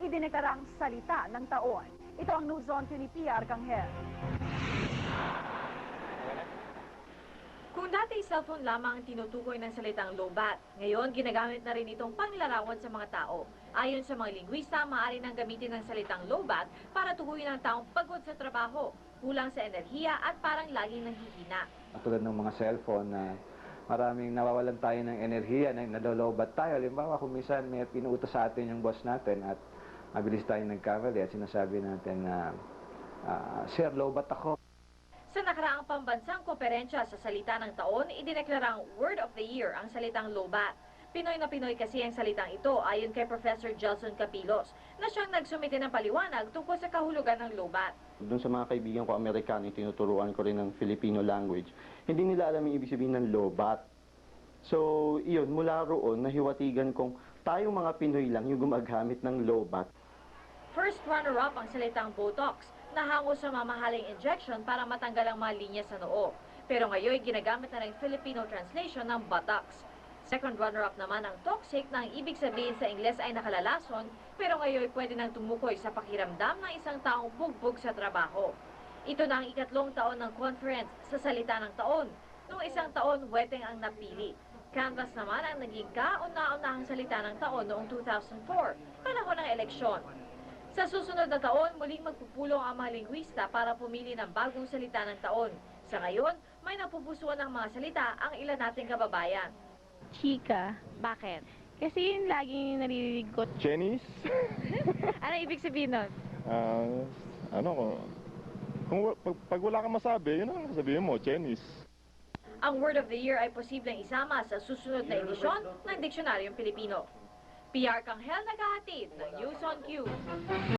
idineklarang salita ng taon. Ito ang News on ni Pia Arcangel. Kung dati cellphone lamang ang tinutukoy ng salitang lobat, ngayon ginagamit na rin itong panglarawan sa mga tao. Ayon sa mga lingwista, maaari nang gamitin ng salitang lobat para tukuyin ang taong pagod sa trabaho, kulang sa enerhiya at parang laging nanghihina. Tulad ng mga cellphone na maraming nawawalan tayo ng enerhiya, nadolobat tayo. Halimbawa, kung minsan may pinuutos sa atin yung boss natin at mabilis tayo nagkamali at sinasabi natin na, Sir, lobat ako. Sa nakaraang pambansang komperensya sa salita ng taon, idineklarang Word of the Year ang salitang lobat. Pinoy na Pinoy kasi ang salitang ito ayon kay Professor Gelson Capilos na siyang nagsumite ng paliwanag tungkol sa kahulugan ng lobat. Doon sa mga kaibigan ko Amerikano, tinuturuan ko rin ng Filipino language, hindi nila alam yung ibig sabihin ng lobat. So, iyon, mula roon, nahiwatigan kong tayong mga Pinoy lang yung gumagamit ng lobat. First runner-up ang salitang Botox, na hango sa mamahaling injection para matanggal ang mga linya sa noo. Pero ngayon, ginagamit na ng Filipino translation ng buttocks. Second runner-up naman ang toxic na ang ibig sabihin sa Ingles ay nakalalason, pero ngayon pwede nang tumukoy sa pakiramdam ng isang taong bugbog sa trabaho. Ito na ang ikatlong taon ng conference sa salita ng taon. Noong isang taon, weteng ang napili. Canvas naman ang naging kauna-unahang salita ng taon noong 2004, panahon ng eleksyon. Sa susunod na taon, muling magpupulong ang mga lingwista para pumili ng bagong salita ng taon. Sa ngayon, may napupusuan ng mga salita ang ilan nating kababayan. Chika. Bakit? Kasi yun laging naririnig ko. Chinese? Ano ibig sabihin nun? Pag wala kang masabi, yun ang sabihin mo, Chinese. Ang Word of the Year ay posibleng isama sa susunod na edisyon ng Diksionaryong Pilipino. PR Arcangel naghahatid ng News on Q.